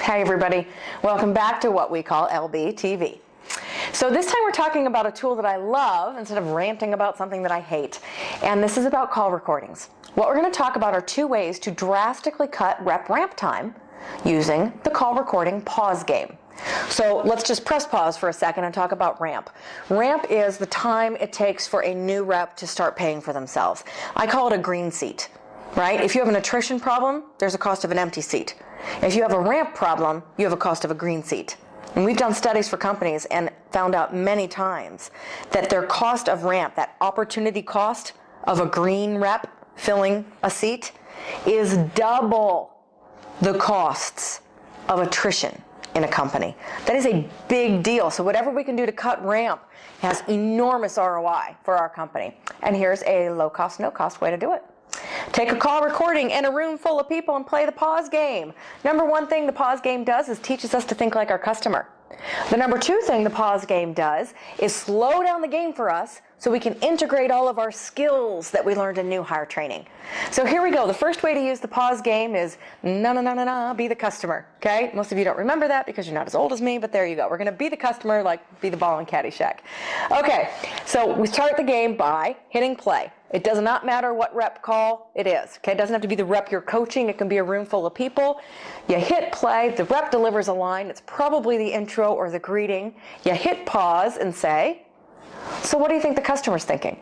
Hi everybody, welcome back to what we call LBTV. So this time we're talking about a tool that I love instead of ranting about something that I hate. And this is about call recordings. What we're going to talk about are two ways to drastically cut rep ramp time using the call recording pause game. So let's just press pause for a second and talk about ramp. Ramp is the time it takes for a new rep to start paying for themselves. I call it a green seat, right? If you have an attrition problem, there's a cost of an empty seat. If you have a ramp problem, you have a cost of a green seat. And we've done studies for companies and found out many times that their cost of ramp, that opportunity cost of a green rep filling a seat, is double the costs of attrition in a company. That is a big deal. So whatever we can do to cut ramp has enormous ROI for our company. And here's a low cost, no cost way to do it. Take a call recording in a room full of people and play the pause game. Number one thing the pause game does is teaches us to think like our customer. The number two thing the pause game does is slow down the game for us so we can integrate all of our skills that we learned in new hire training. So here we go. The first way to use the pause game is be the customer, okay? Most of you don't remember that because you're not as old as me, but there you go. We're going to be the customer like be the ball in Caddyshack. Okay, so we start the game by hitting play. It does not matter what rep call it is, okay? It doesn't have to be the rep you're coaching. It can be a room full of people. You hit play. The rep delivers a line. It's probably the intro or the greeting. You hit pause and say, so what do you think the customer's thinking?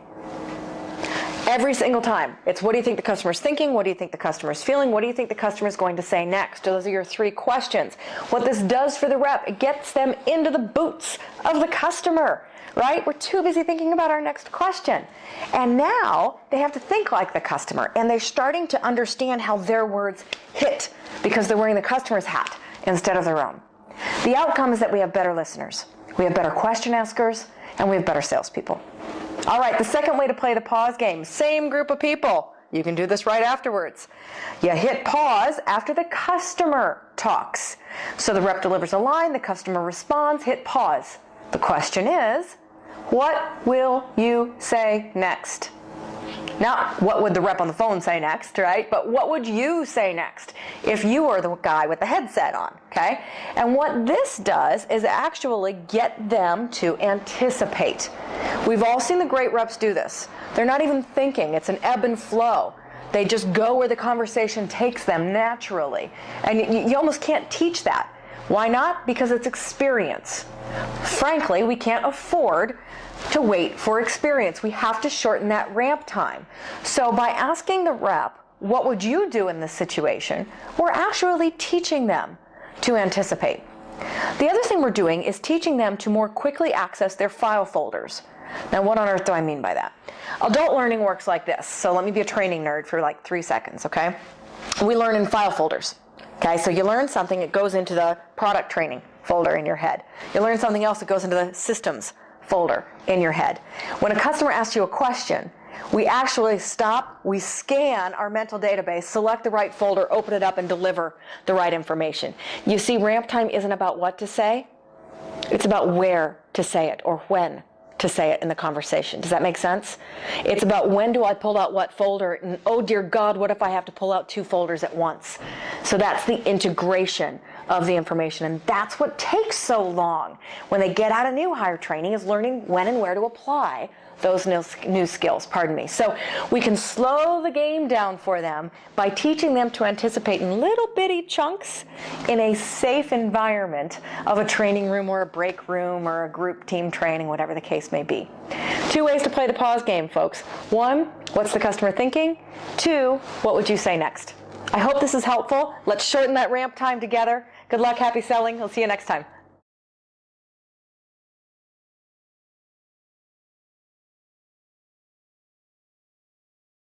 Every single time. It's what do you think the customer's thinking? What do you think the customer's feeling? What do you think the customer's going to say next? Those are your three questions. What this does for the rep, it gets them into the boots of the customer, right? We're too busy thinking about our next question. And now they have to think like the customer, and they're starting to understand how their words hit because they're wearing the customer's hat instead of their own. The outcome is that we have better listeners, we have better question askers, and we have better salespeople. All right, the second way to play the pause game, same group of people. You can do this right afterwards. You hit pause after the customer talks. So the rep delivers a line, the customer responds, hit pause. The question is, what will you say next? Not what would the rep on the phone say next, right? But what would you say next if you were the guy with the headset on, okay? And what this does is actually get them to anticipate. We've all seen the great reps do this. They're not even thinking. It's an ebb and flow. They just go where the conversation takes them naturally. And you almost can't teach that. Why not? Because it's experience. Frankly, we can't afford to wait for experience. We have to shorten that ramp time. So by asking the rep, what would you do in this situation, we're actually teaching them to anticipate. The other thing we're doing is teaching them to more quickly access their file folders. Now, what on earth do I mean by that? Adult learning works like this. So let me be a training nerd for like 3 seconds, okay? We learn in file folders. Okay, so you learn something, it goes into the product training folder in your head. You learn something else, it goes into the systems folder in your head. When a customer asks you a question, we actually stop, we scan our mental database, select the right folder, open it up, and deliver the right information. You see, ramp time isn't about what to say, it's about where to say it or when to say it in the conversation. Does that make sense? It's about when do I pull out what folder, and oh dear God, what if I have to pull out 2 folders at once? So that's the integration of the information, and that's what takes so long when they get out of new hire training, is learning when and where to apply those new skills, So we can slow the game down for them by teaching them to anticipate in little bitty chunks in a safe environment of a training room or a break room or a group team training, whatever the case may be. 2 ways to play the pause game, folks. 1, what's the customer thinking? 2, what would you say next? I hope this is helpful. Let's shorten that ramp time together. Good luck, happy selling. We'll see you next time.